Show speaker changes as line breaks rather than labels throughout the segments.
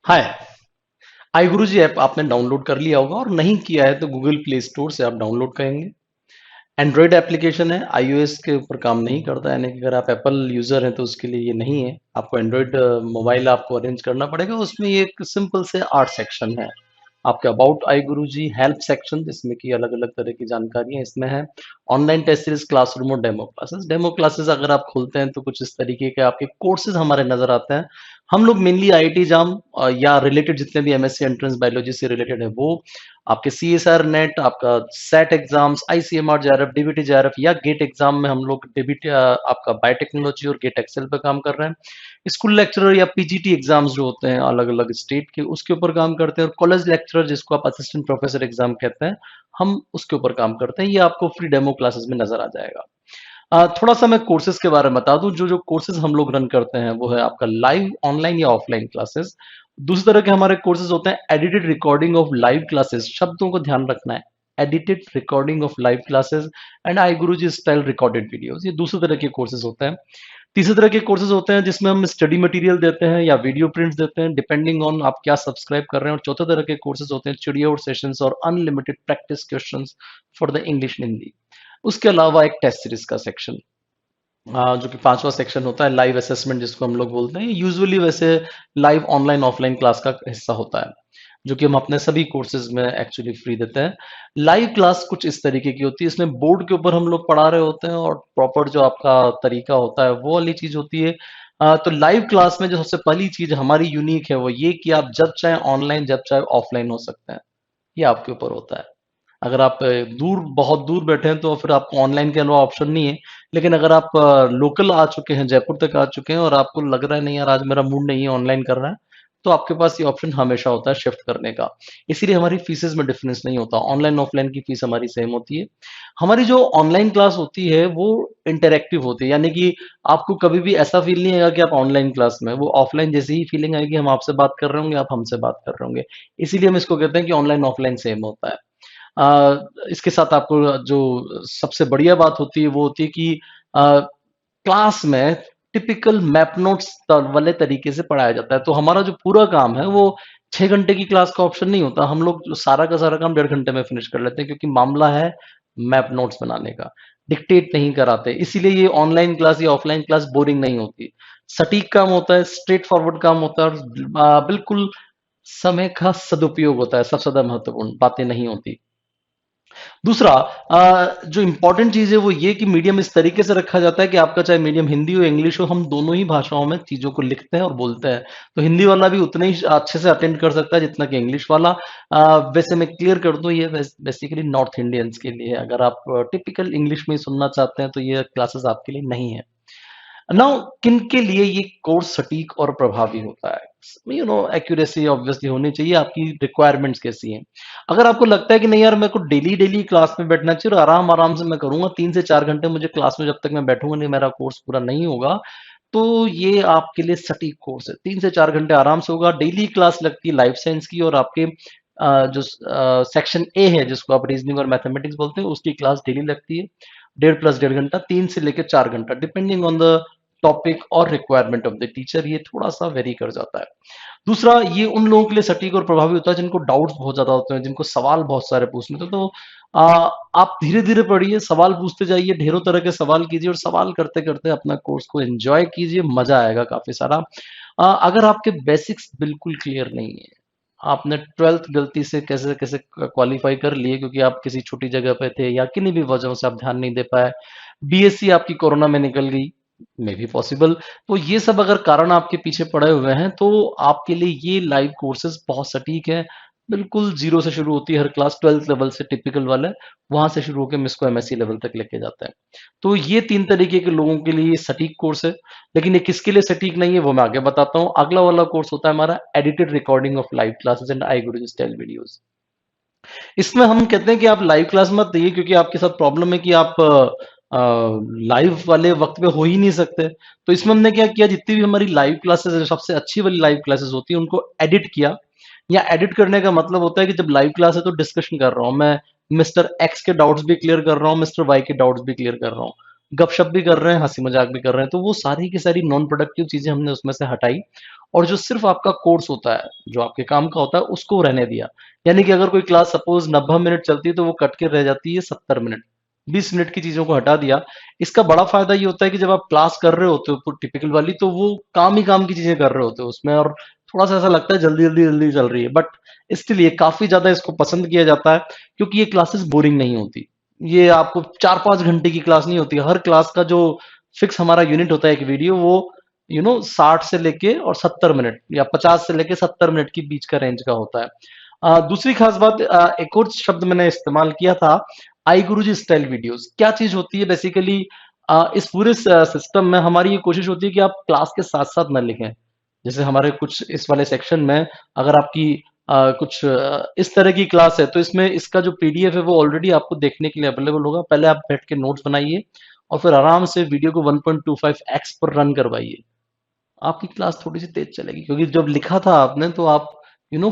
हाय। iGuruji app आपने download कर लिया होगा और नहीं किया है तो गूगल प्ले स्टोर से आप डाउनलोड करेंगे। एंड्रॉयड एप्लीकेशन है, iOS के ऊपर काम नहीं करता, यानी कि अगर आप एप्पल यूजर हैं तो उसके लिए ये नहीं है। आपको एंड्रॉयड मोबाइल आपको अरेंज करना पड़ेगा। उसमें ये एक सिंपल से 8 सेक्शन है। आपके अबाउट iGuruji हेल्प सेक्शन, जिसमें कि अलग अलग तरह की जानकारियां इसमें है। ऑनलाइन टेस्ट सीरीज, क्लासरूम और डेमो क्लासेस अगर आप खोलते हैं तो कुछ इस तरीके के आपके कोर्सेज हमारे नजर आते हैं। हम लोग मेनली आईआईटी जाम या रिलेटेड जितने भी एमएससी एंट्रेंस बायोलॉजी से रिलेटेड है वो, आपके सीएसआर नेट, आपका set exams, ICMR JRF, DBT JRF या गेट एग्जाम में हम लोग डीबीटी आपका बायोटेक्नोलॉजी और गेट एक्सेल पे काम कर रहे हैं। स्कूल लेक्चरर या पीजीटी एग्जाम्स जो होते हैं अलग अलग स्टेट के, उसके ऊपर काम करते हैं। और कॉलेज लेक्चरर जिसको आप असिस्टेंट प्रोफेसर एग्जाम कहते हैं, हम उसके ऊपर काम करते हैं। ये आपको फ्री डेमो क्लासेस में नजर आ जाएगा। थोड़ा सा मैं कोर्सेज के बारे में बता दूं। जो जो कोर्सेज हम लोग रन करते हैं वो है आपका लाइव, ऑनलाइन या ऑफलाइन क्लासेस। दूसरी तरह के हमारे कोर्सेज होते हैं edited recording of live classes, शब्दों को ध्यान रखना है। Edited recording of live classes and I Guruji style recorded videos, ये दूसरे तरह के कोर्सेज होते हैं। तीसरे तरह के कोर्सेज होते हैं जिसमें हम स्टडी मटेरियल देते हैं या वीडियो प्रिंट्स देते हैं, डिपेंडिंग ऑन आप क्या सब्सक्राइब कर रहे हैं। और चौथे तरह के कोर्सेज होते हैं चिड़िया सेशंस और unlimited practice questions for the English Hindi. उसके अलावा एक टेस्ट सीरीज का सेक्शन, जो कि पांचवा सेक्शन होता है लाइव असेसमेंट जिसको हम लोग बोलते हैं। यूजुअली वैसे लाइव ऑनलाइन ऑफलाइन क्लास का हिस्सा होता है, जो कि हम अपने सभी कोर्सेज में एक्चुअली फ्री देते हैं। लाइव क्लास कुछ इस तरीके की होती है, इसमें बोर्ड के ऊपर हम लोग पढ़ा रहे होते हैं और प्रॉपर जो आपका तरीका होता है वो वाली चीज होती है। तो लाइव क्लास में जो सबसे पहली चीज हमारी यूनिक है वो ये कि आप जब चाहे ऑनलाइन जब चाहे ऑफलाइन हो सकते हैं। ये आपके ऊपर होता है। अगर आप दूर, बहुत दूर बैठे हैं तो फिर आपको ऑनलाइन के अलावा ऑप्शन नहीं है। लेकिन अगर आप लोकल आ चुके हैं, जयपुर तक आ चुके हैं और आपको लग रहा है नहीं यार आज मेरा मूड नहीं है ऑनलाइन कर रहा है, तो आपके पास ये ऑप्शन हमेशा होता है शिफ्ट करने का। इसीलिए हमारी फीसेस में डिफरेंस नहीं होता, ऑनलाइन ऑफलाइन की फीस हमारी सेम होती है। हमारी जो ऑनलाइन क्लास होती है वो इंटरेक्टिव होती है, यानी कि आपको कभी भी ऐसा फील नहीं आएगा कि आप ऑनलाइन क्लास में, वो ऑफलाइन जैसी ही फीलिंग आएगी। हम आपसे बात कर रहे होंगे, आप हमसे बात कर रहे होंगे। इसीलिए हम इसको कहते हैं कि ऑनलाइन ऑफलाइन सेम होता है। इसके साथ आपको जो सबसे बढ़िया बात होती है वो होती है कि क्लास में टिपिकल मैप नोट्स वाले तरीके से पढ़ाया जाता है। तो हमारा जो पूरा काम है वो 6 घंटे की क्लास का ऑप्शन नहीं होता। हम लोग जो सारा का सारा काम 1.5 घंटे में फिनिश कर लेते हैं, क्योंकि मामला है मैप नोट्स बनाने का, डिक्टेट नहीं कराते। इसीलिए ये ऑनलाइन क्लास या ऑफलाइन क्लास बोरिंग नहीं होती। सटीक काम होता है, स्ट्रेट फॉरवर्ड काम होता है और बिल्कुल समय का सदुपयोग होता है। सबसे ज्यादा महत्वपूर्ण बातें नहीं होती। दूसरा, जो इंपॉर्टेंट चीज है वो ये कि मीडियम इस तरीके से रखा जाता है कि आपका चाहे मीडियम हिंदी हो इंग्लिश हो, हम दोनों ही भाषाओं में चीजों को लिखते हैं और बोलते हैं। तो हिंदी वाला भी उतने ही अच्छे से अटेंड कर सकता है जितना कि इंग्लिश वाला। वैसे मैं क्लियर कर दूं, ये बेसिकली नॉर्थ इंडियंस के लिए है। अगर आप टिपिकल इंग्लिश में ही सुनना चाहते हैं तो ये क्लासेस आपके लिए नहीं है। नाउ किन के लिए ये कोर्स सटीक और प्रभावी होता है? एक्यूरेसी ऑब्वियसली होनी चाहिए। आपकी रिक्वायरमेंट्स कैसी हैं? अगर आपको लगता है कि नहीं यार मेरे को डेली डेली क्लास में बैठना चाहिए और आराम आराम से मैं करूंगा, 3 से 4 घंटे मुझे क्लास में जब तक मैं बैठूंगा नहीं मेरा कोर्स पूरा नहीं होगा, तो ये आपके लिए सटीक कोर्स है। 3 से 4 घंटे आराम से होगा। डेली क्लास लगती है लाइफ साइंस की, और आपके जो सेक्शन ए है जिसको आप रीजनिंग और मैथमेटिक्स बोलते हैं, उसकी क्लास डेली लगती है। 1.5 प्लस 1.5 घंटा, 3 से लेकर 4 घंटा, डिपेंडिंग ऑन द टॉपिक और रिक्वायरमेंट ऑफ द टीचर, ये थोड़ा सा वेरी कर जाता है। दूसरा, ये उन लोगों के लिए सटीक और प्रभावी होता है जिनको डाउट्स बहुत ज्यादा होते हैं, जिनको सवाल बहुत सारे पूछने होते हैं। तो आ, आप धीरे धीरे पढ़िए, सवाल पूछते जाइए, ढेरों तरह के सवाल कीजिए और सवाल करते करते अपना कोर्स को एंजॉय कीजिए, मजा आएगा काफी सारा। अगर आपके बेसिक्स बिल्कुल क्लियर नहीं है, आपने 12th गलती से कैसे कैसे क्वालिफाई कर लिए क्योंकि आप किसी छोटी जगह पे थे या किन्हीं भी वजहों से आप ध्यान नहीं दे पाए, बीएससी आपकी कोरोना में निकल गई, मे बी पॉसिबल, तो ये सब अगर कारण आपके पीछे पड़े हुए हैं तो आपके लिए ये लाइव कोर्सेज बहुत सटीक है। बिल्कुल जीरो से शुरू होती है हर क्लास, 12th लेवल से टिपिकल वाला, वहां से शुरू होकर हम इसको एमएससी लेवल तक लेके जाते हैं। तो ये 3 तरीके के लोगों के लिए सटीक कोर्स है। लेकिन ये किसके लिए सटीक नहीं है वो मैं आगे बताता हूँ। अगला वाला कोर्स होता है हमारा edited recording of live classes and I Guru style videos. इसमें हम कहते हैं कि आप लाइव क्लास मत दिए, क्योंकि आपके साथ प्रॉब्लम है कि आप लाइव वाले वक्त पे हो ही नहीं सकते। तो इसमें हमने क्या किया, जितनी भी हमारी लाइव क्लासेस है, सबसे अच्छी वाली लाइव क्लासेस होती है, उनको एडिट किया। या एडिट करने का मतलब होता है कि जब लाइव क्लास है तो डिस्कशन कर रहा हूँ मैं, मिस्टर एक्स के डाउट्स भी क्लियर कर रहा हूँ, मिस्टर वाई के डाउट्स भी क्लियर कर रहा हूँ। गपशप भी कर रहे हैं, हंसी मजाक भी कर रहे हैं, तो वो सारी की सारी नॉन प्रोडक्टिव चीजें हमने उसमें से हटाई और जो सिर्फ आपका कोर्स होता है, जो आपके काम का होता है, उसको रहने दिया। यानी कि अगर कोई क्लास सपोज 90 मिनट चलती है तो वो कट के रह जाती है 70 मिनट, 20 मिनट की चीजों को हटा दिया। इसका बड़ा फायदा ये होता है कि जब आप क्लास कर रहे होते हो टिपिकल वाली, तो वो काम ही काम की चीजें कर रहे होते हो उसमें, और थोड़ा सा ऐसा लगता है जल्दी जल्दी जल्दी चल रही है, बट इसलिए काफी ज्यादा इसको पसंद किया जाता है, क्योंकि ये क्लासेस बोरिंग नहीं होती। ये आपको 4-5 घंटे की क्लास नहीं होती, हर क्लास का जो फिक्स हमारा यूनिट होता है एक वीडियो, वो 60 से लेके और 70 मिनट या 50 से लेके 70 मिनट के बीच का रेंज का होता है। दूसरी खास बात, एक और शब्द मैंने इस्तेमाल किया था, आई गुरुजी स्टाइल वीडियोस। क्या चीज होती है बेसिकली, इस पूरे सिस्टम में हमारी ये कोशिश होती है कि आप क्लास के साथ साथ ना लिखें। जैसे हमारे कुछ इस वाले सेक्शन में, अगर आपकी कुछ इस तरह की क्लास है, तो इसमें इसका जो पीडीएफ है वो ऑलरेडी आपको देखने के लिए अवेलेबल होगा। पहले आप बैठ के नोट्स बनाइए और फिर आराम से वीडियो को 1.25x पर रन करवाइए। आपकी क्लास थोड़ी सी तेज चलेगी, क्योंकि जब लिखा था आपने तो आप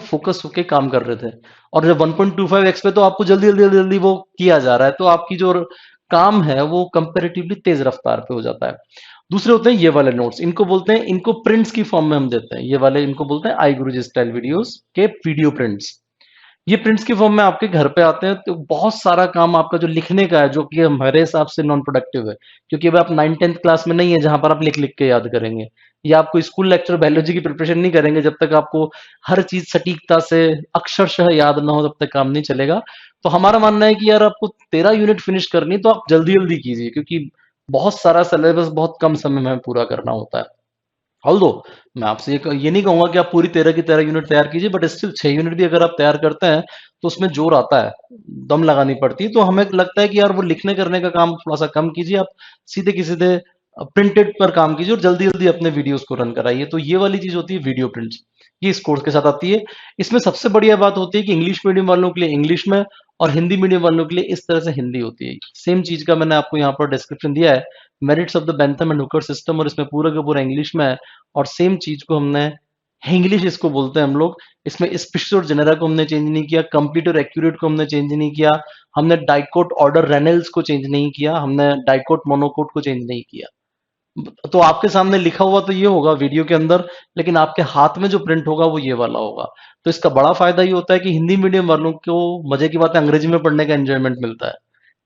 फोकस होके काम कर रहे थे, और जब 1.25x पे तो आपको जल्दी जल्दी जल्दी जल्दी वो किया जा रहा है, तो आपकी जो काम है वो कंपेरेटिवली तेज रफ्तार पे हो जाता है। दूसरे होते हैं ये वाले नोट्स, इनको बोलते हैं, इनको प्रिंट्स की फॉर्म में हम देते हैं, ये वाले इनको बोलते हैं आई गुरुजी स्टाइल वीडियोस के वीडियो प्रिंट्स। ये प्रिंट्स की फॉर्म में आपके घर पे आते हैं, तो बहुत सारा काम आपका जो लिखने का है, जो कि हमारे हिसाब से नॉन प्रोडक्टिव है, क्योंकि अब आप 9th-10th क्लास में नहीं है जहां पर आप लिख लिख के याद करेंगे, या आपको स्कूल लेक्चर बायोलॉजी की प्रिपरेशन नहीं करेंगे, जब तक आपको हर चीज सटीकता से अक्षरशः याद ना हो तब तक काम नहीं चलेगा। तो हमारा मानना है कि यार आपको 13 यूनिट फिनिश करनी है, तो आप जल्दी जल्दी कीजिए, क्योंकि बहुत सारा सिलेबस बहुत कम समय में पूरा करना होता है। ऑल्दो मैं आपसे ये नहीं कहूंगा कि आप पूरी 13 की 13 यूनिट तैयार कीजिए, बट स्टिल 6 यूनिट भी अगर आप तैयार करते हैं तो उसमें जोर आता है, दम लगानी पड़ती है। तो हमें लगता है कि यार वो लिखने करने का काम थोड़ा सा कम कीजिए, आप सीधे की सीधे प्रिंटेड पर काम कीजिए और जल्दी जल्दी अपने वीडियोस को रन कराइए। तो ये वाली चीज होती है वीडियो प्रिंट्स, ये इस कोर्स के साथ आती है। इसमें सबसे बढ़िया बात होती है कि इंग्लिश मीडियम वालों के लिए इंग्लिश में, और हिंदी मीडियम वालों के लिए इस तरह से हिंदी होती है। सेम चीज का मैंने आपको यहाँ पर डिस्क्रिप्शन दिया है, merits of the Bentham and Hooker system, और इसमें पूरा का पूरा इंग्लिश में है। और सेम चीज को हमने इंग्लिश इसको बोलते हैं हम लोग, इसमें स्पीशीज और जेनेरा को हमने चेंज नहीं किया, कंप्लीट और एक्यूरेट को हमने चेंज नहीं किया, हमने डाइकोट ऑर्डर रेनल्स को चेंज नहीं किया, हमने डाइकोट मोनोकोट को चेंज नहीं किया। तो आपके सामने लिखा हुआ तो ये होगा वीडियो के अंदर, लेकिन आपके हाथ में जो प्रिंट होगा वो ये वाला होगा। तो इसका बड़ा फायदा ये होता है कि हिंदी मीडियम वालों को, मजे की बात है, अंग्रेजी में पढ़ने का एंजॉयमेंट मिलता है।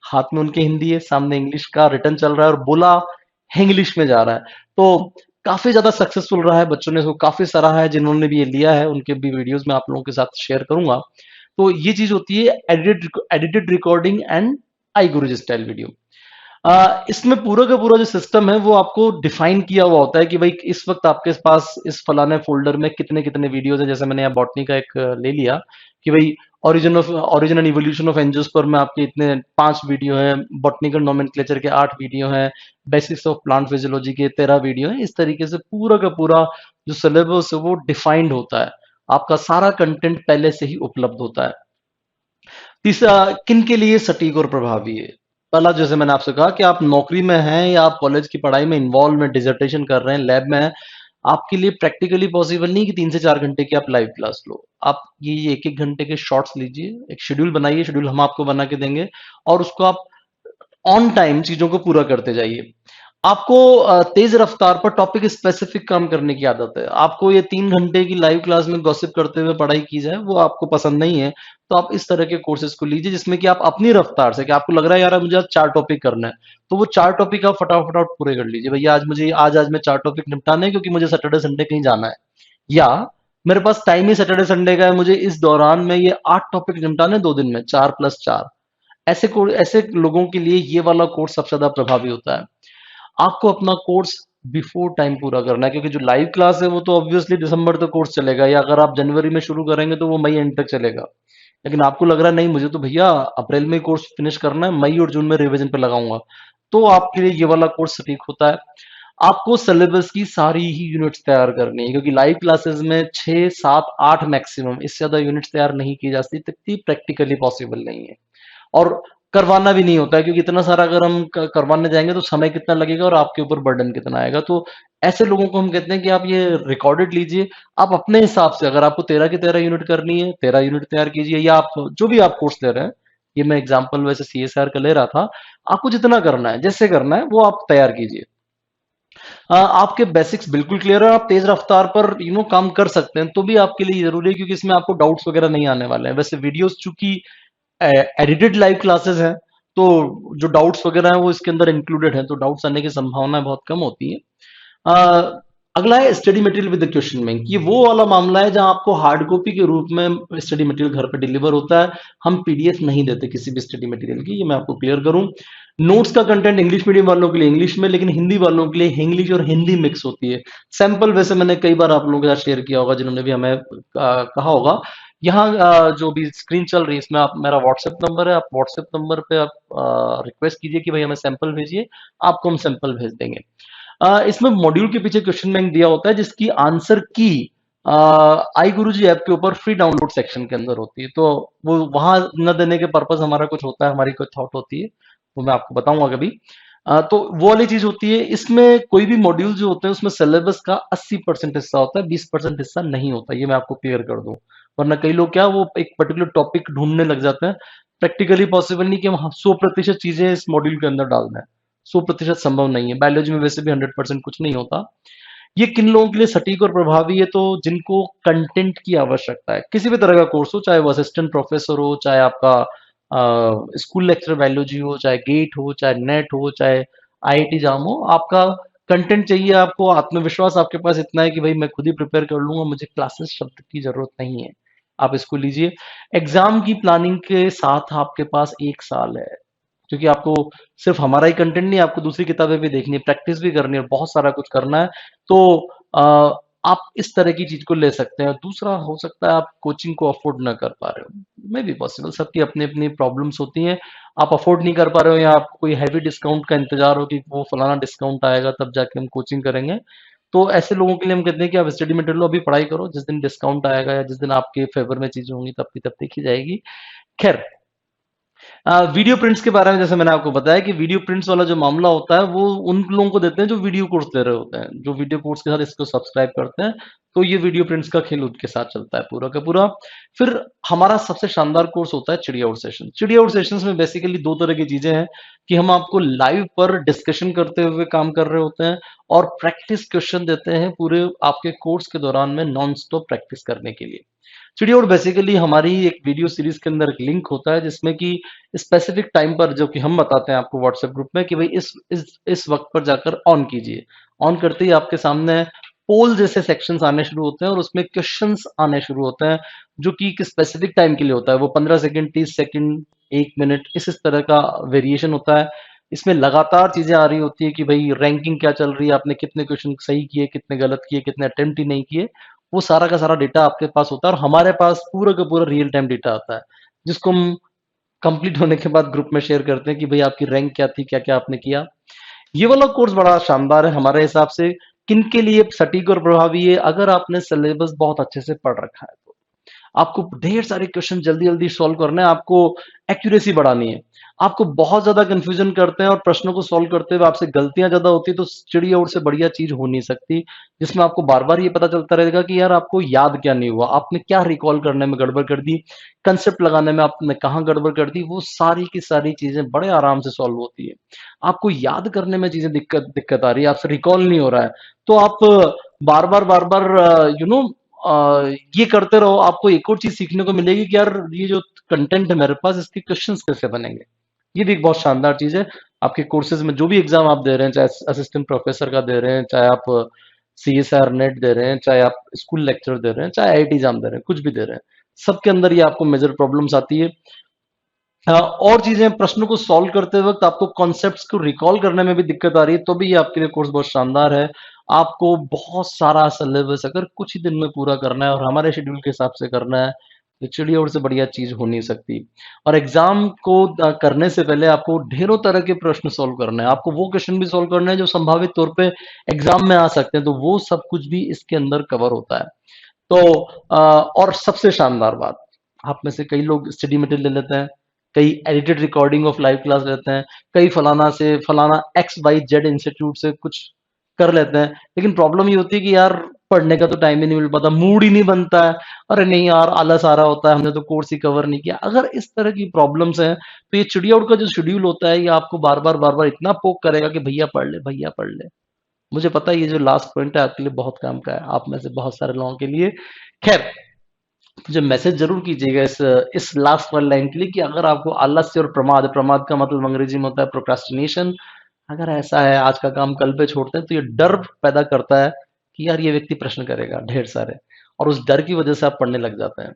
हाथ में उनके हिंदी है, सामने इंग्लिश का रिटर्न चल रहा है और बोला इंग्लिश में जा रहा है। तो काफी ज्यादा सक्सेसफुल रहा है, बच्चों ने इसको काफी सराहा है, जिन्होंने भी ये लिया है उनके भी वीडियोस में आप लोगों के साथ शेयर करूंगा। तो ये चीज होती है edited recording and I Guruji style video. इसमें पूरा का पूरा जो सिस्टम है वो आपको डिफाइन किया हुआ होता है कि भाई इस वक्त आपके पास इस फलाने फोल्डर में कितने कितने वीडियोस हैं। जैसे मैंने यहाँ बॉटनी का एक ले लिया कि भाई origin and evolution of angiosperm में आपके इतने 5 वीडियो हैं, बॉटनिकल नोमेनक्लेचर के 8 वीडियो हैं, बेसिक्स ऑफ प्लांट फिजियोलॉजी के 13 वीडियो हैं। इस तरीके से पूरा का पूरा जो सिलेबस है वो डिफाइंड होता है, आपका सारा कंटेंट पहले से ही उपलब्ध होता है। तीसरा, किन के लिए सटीक और प्रभावी है। पहला, जैसे मैंने आपसे कहा कि आप नौकरी में हैं या आप कॉलेज की पढ़ाई में इन्वॉल्व में डिसर्टेशन कर रहे हैं, लैब में हैं, आपके लिए प्रैक्टिकली पॉसिबल नहीं कि 3 से 4 घंटे की आप लाइव क्लास लो। आप ये 1-1 घंटे के शॉर्ट्स लीजिए, एक शेड्यूल बनाइए, शेड्यूल हम आपको बना के देंगे, और उसको आप ऑन टाइम चीजों को पूरा करते जाइए। आपको तेज रफ्तार पर टॉपिक स्पेसिफिक काम करने की आदत है। आपको ये 3 घंटे की लाइव क्लास में गॉसिप करते हुए पढ़ाई की जाए, वो आपको पसंद नहीं है। तो आप इस तरह के कोर्सेज को लीजिए जिसमें कि आप अपनी रफ्तार से, कि आपको लग रहा है यार मुझे आज 4 टॉपिक करना है, तो वो 4 टॉपिक आप फटाफट पूरे कर लीजिए। भैया आज मुझे आज में 4 टॉपिक निपटाने हैं, क्योंकि मुझे सैटरडे संडे कहीं जाना है, या मेरे पास टाइम ही सैटरडे संडे का है, मुझे इस दौरान में ये 8 टॉपिक निपटाने 2 दिन में, 4+4। ऐसे लोगों के लिए ये वाला कोर्स सबसे ज्यादा प्रभावी होता है। आपको अपना कोर्स बिफोर टाइम पूरा करना है, क्योंकि जो लाइव क्लास है वो तो ऑब्वियसली दिसंबर तक कोर्स चलेगा, या अगर आप जनवरी में शुरू करेंगे तो वो मई एंड तक चलेगा। लेकिन आपको लग रहा है नहीं, मुझे तो भैया अप्रैल में कोर्स फिनिश करना है, मई और जून में रिवीजन पे लगाऊंगा, तो आपके लिए ये वाला कोर्स सटीक होता है। आपको सिलेबस की सारी ही यूनिट्स तैयार करनी है, क्योंकि लाइव क्लासेस में 6, 7, 8 मैक्सिमम, इससे ज्यादा यूनिट्स तैयार नहीं की जा सकती, प्रैक्टिकली पॉसिबल नहीं है। और करवाना भी नहीं होता है, क्योंकि इतना सारा अगर हम करवाने जाएंगे तो समय कितना लगेगा और आपके ऊपर बर्डन कितना आएगा। तो ऐसे लोगों को हम कहते हैं कि आप ये रिकॉर्डेड लीजिए, आप अपने हिसाब से, अगर आपको 13 की 13 यूनिट करनी है, 13 यूनिट तैयार कीजिए, या आप जो भी आप कोर्स ले रहे हैं ये मैं एग्जांपल वैसे सीएसआर का ले रहा था। आपको जितना करना है, जैसे करना है वो आप तैयार कीजिए। आपके बेसिक्स बिल्कुल क्लियर है, आप तेज रफ्तार पर काम कर सकते हैं, तो भी आपके लिए जरूरी है, क्योंकि इसमें आपको डाउट्स वगैरह नहीं आने वाले हैं। वैसे वीडियोस चूंकि एडिटेड लाइव क्लासेस हैं, तो जो डाउट्स वगैरह हैं वो इसके अंदर इंक्लूडेड हैं, तो डाउट्स आने की संभावना बहुत कम होती है। अगला है study material with question bank. ये वो वाला मामला है जहां आपको हार्ड कॉपी के रूप में स्टडी मटेरियल घर पे डिलीवर होता है। हम पीडीएफ नहीं देते किसी भी स्टडी मटेरियल की, ये मैं आपको क्लियर करूं। नोट्स का कंटेंट इंग्लिश मीडियम वालों के लिए इंग्लिश में, लेकिन हिंदी वालों के लिए इंग्लिश और हिंदी मिक्स होती है। सैंपल वैसे मैंने कई बार आप लोगों के साथ शेयर किया होगा, जिन्होंने भी हमें कहा होगा। यहाँ जो भी स्क्रीन चल रही है, इसमें आप मेरा व्हाट्सएप नंबर है, आप व्हाट्सएप नंबर पे आप रिक्वेस्ट कीजिए कि भाई हमें सैंपल भेजिए, आपको हम सैंपल भेज देंगे। इसमें मॉड्यूल के पीछे क्वेश्चन बैंक दिया होता है, जिसकी आंसर की आई गुरुजी ऐप के ऊपर फ्री डाउनलोड सेक्शन के अंदर होती है। तो वो वहां न देने के पर्पस हमारा कुछ होता है, हमारी कोई थॉट होती है, वो मैं आपको बताऊंगा कभी। तो वो वाली चीज होती है। इसमें कोई भी मॉड्यूल जो होते हैं उसमें सिलेबस का 80% हिस्सा होता है, 20% हिस्सा नहीं होता, ये मैं आपको क्लियर कर दूं। वरना कई लोग क्या वो एक पर्टिकुलर टॉपिक ढूंढने लग जाते हैं। प्रैक्टिकली पॉसिबल नहीं कि हम 100% चीजें इस मॉड्यूल के अंदर डाल दें। 100% संभव नहीं है। बायोलॉजी में वैसे भी 100% कुछ नहीं होता। ये किन लोगों के लिए सटीक और प्रभावी है? तो जिनको कंटेंट की आवश्यकता है, किसी भी तरह का कोर्स हो, चाहे वो असिस्टेंट प्रोफेसर हो, चाहे आपका स्कूल लेक्चर बायोलॉजी हो, चाहे गेट हो, चाहे नेट हो, चाहे आईआईटी जाम हो, आपका कंटेंट चाहिए, आपको आत्मविश्वास आपके पास इतना है कि भाई मैं खुद ही प्रिपेयर कर लूंगा, मुझे क्लासेस शब्द की जरूरत नहीं है, आप इसको लीजिए। एग्जाम की प्लानिंग के साथ आपके पास 1 साल है, क्योंकि आपको सिर्फ हमारा ही कंटेंट नहीं, आपको दूसरी किताबें भी देखनी है, प्रैक्टिस भी करनी है, बहुत सारा कुछ करना है। तो आप इस तरह की चीज को ले सकते हैं। दूसरा हो सकता है आप कोचिंग को अफोर्ड ना कर पा रहे हो, मे बी पॉसिबल, सबकी अपनी अपनी प्रॉब्लम्स होती हैं। आप अफोर्ड नहीं कर पा रहे हो, या आपको कोई हैवी डिस्काउंट का इंतजार हो कि वो फलाना डिस्काउंट आएगा तब जाके हम कोचिंग करेंगे, तो ऐसे लोगों के लिए हम कहते हैं कि आप स्टडी मटेरियल लो, अभी पढ़ाई करो, जिस दिन डिस्काउंट आएगा या जिस दिन आपके फेवर में चीजें होंगी तब की तब देखी जाएगी। खैर, वीडियो प्रिंट्स के बारे में जैसे मैंने आपको बताया कि वीडियो प्रिंट्स वाला जो मामला होता है वो उन लोगों को देते हैं जो वीडियो कोर्स ले रहे होते हैं, जो वीडियो कोर्स के साथ इसको सब्सक्राइब करते हैं। तो ये वीडियो प्रिंट्स का खेल उनके साथ चलता है पूरा का पूरा। फिर हमारा सबसे शानदार कोर्स होता है चिड़िया उड़ सेशन। चिड़िया उड़ सेशंस में बेसिकली दो तरह की चीजें हैं कि हम आपको लाइव पर डिस्कशन करते हुए काम कर रहे होते हैं, और प्रैक्टिस क्वेश्चन देते हैं पूरे आपके कोर्स के दौरान में नॉन स्टॉप प्रैक्टिस करने के लिए। चिड़िया उड़ बेसिकली हमारी एक वीडियो सीरीज के अंदर एक लिंक होता है, जिसमें कि स्पेसिफिक टाइम पर, जो कि हम बताते हैं आपको व्हाट्सएप ग्रुप में कि भाई इस वक्त पर जाकर ऑन कीजिए। ऑन करते ही आपके सामने पोल जैसे सेक्शंस आने शुरू होते हैं, और उसमें क्वेश्चंस आने शुरू होते हैं, जो कि एक स्पेसिफिक टाइम के लिए होता है। वो 15 सेकंड, 30 सेकंड, 1 मिनट, इस तरह का वेरिएशन होता है। इसमें लगातार चीजें आ रही होती है कि भाई रैंकिंग क्या चल रही है, आपने कितने क्वेश्चन सही किए, कितने गलत किए, कितने अटेम्प्ट ही नहीं किए। वो सारा का सारा डेटा आपके पास होता है, और हमारे पास पूरा का पूरा रियल टाइम डेटा आता है, जिसको हम कंप्लीट होने के बाद ग्रुप में शेयर करते हैं कि भाई आपकी रैंक क्या थी, क्या क्या आपने किया। ये वाला कोर्स बड़ा शानदार है हमारे हिसाब से। किनके लिए सटीक और प्रभावी है? अगर आपने सिलेबस बहुत अच्छे से पढ़ रखा है, तो आपको ढेर सारे क्वेश्चन जल्दी जल्दी सॉल्व करने हैं, आपको एक्यूरेसी बढ़ानी है। आपको बहुत ज्यादा कंफ्यूजन करते हैं और प्रश्नों को सॉल्व करते हुए आपसे गलतियां ज्यादा होती है, तो चिड़िया उड़ से बढ़िया चीज हो नहीं सकती, जिसमें आपको बार बार ये पता चलता रहेगा कि यार आपको याद क्या नहीं हुआ, आपने क्या रिकॉल करने में गड़बड़ कर दी, कंसेप्ट लगाने में आपने कहाँ गड़बड़ कर दी। वो सारी की सारी चीजें बड़े आराम से सॉल्व होती है। आपको याद करने में चीजें दिक्कत दिक्कत आ रही है, आपसे रिकॉल नहीं हो रहा है, तो आप बार बार ये करते रहो। आपको एक और चीज सीखने को मिलेगी कि यार ये जो कंटेंट है मेरे पास, इसके क्वेश्चंस कैसे बनेंगे। ये भी एक बहुत शानदार चीज है। आपके कोर्सेज में जो भी एग्जाम आप दे रहे हैं, चाहे असिस्टेंट प्रोफेसर का दे रहे हैं, चाहे आप सीएसआर नेट दे रहे हैं, चाहे आप स्कूल लेक्चर दे रहे हैं, चाहे आईआईटी एग्जाम दे रहे हैं, कुछ भी दे रहे हैं, सबके अंदर ये आपको मेजर प्रॉब्लम्स आती है। और चीजें, प्रश्नों को सॉल्व करते वक्त आपको कॉन्सेप्ट्स को रिकॉल करने में भी दिक्कत आ रही है, तो भी ये आपके लिए कोर्स बहुत शानदार है। आपको बहुत सारा सिलेबस अगर कुछ ही दिन में पूरा करना है और हमारे शेड्यूल के हिसाब से करना है, तो चिड़िया उड़ से बढ़िया चीज हो नहीं सकती। और एग्जाम को करने से पहले आपको ढेरों तरह के प्रश्न सॉल्व करने हैं, आपको वो क्वेश्चन भी सॉल्व करने हैं जो संभावित तौर पे एग्जाम में आ सकते हैं, तो वो सब कुछ भी इसके अंदर कवर होता है। तो और सबसे शानदार बात, आप में से कई लोग स्टडी मटेरियल ले लेते हैं, कई edited recording of live class लेते हैं, कई फलाना से फलाना XYZ इंस्टीट्यूट से कुछ कर लेते हैं, लेकिन प्रॉब्लम ये होती है कि यार पढ़ने का तो टाइम ही नहीं मिल पाता, मूड ही नहीं बनता है, अरे नहीं यार आलस आ रहा होता है, हमने तो कोर्स ही कवर नहीं किया। अगर इस तरह की प्रॉब्लम्स हैं, तो ये चिड़िया उड़ का जो शेड्यूल होता है, ये आपको बार-बार इतना पोक करेगा कि भैया पढ़ ले, भैया पढ़ ले। मुझे पता है ये जो लास्ट पॉइंट है आपके लिए बहुत काम का है, आप में से बहुत सारे लोगों के लिए। खैर, मुझे मैसेज ज़रूर कीजिएगा इस लास्ट वाली लाइन के लिए कि अगर आपको आलस्य और प्रमाद, प्रमाद का मतलब अंग्रेजी में होता है प्रोक्रास्टिनेशन, अगर ऐसा है आज का काम कल पे छोड़ते हैं, तो ये डर पैदा करता है कि यार ये व्यक्ति प्रश्न करेगा ढेर सारे, और उस डर की वजह से आप पढ़ने लग जाते हैं।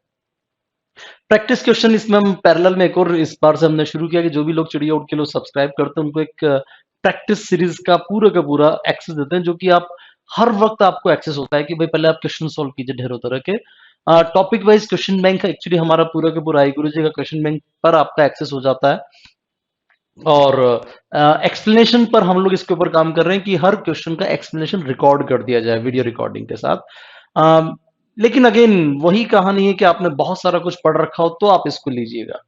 प्रैक्टिस क्वेश्चन इसमें हम पैरेलल में एक और इस बार से हमने शुरू किया कि जो भी लोग चिड़िया उठ के लोग सब्सक्राइब करते हैं उनको एक प्रैक्टिस सीरीज का पूरा एक्सेस देते हैं, जो कि आप हर वक्त आपको एक्सेस होता है कि भाई पहले आप क्वेश्चन सॉल्व कीजिए ढेरों तरह के। Topic wise question bank actually हमारा पूरा का पूरा आई गुरु जी का क्वेश्चन बैंक पर आपका एक्सेस हो जाता है, और एक्सप्लेनेशन पर हम लोग इसके ऊपर काम कर रहे हैं कि हर क्वेश्चन का एक्सप्लेनेशन रिकॉर्ड कर दिया जाए वीडियो रिकॉर्डिंग के साथ। अम, लेकिन अगेन वही कहानी है कि आपने बहुत सारा कुछ पढ़ रखा हो तो आप इसको लीजिएगा।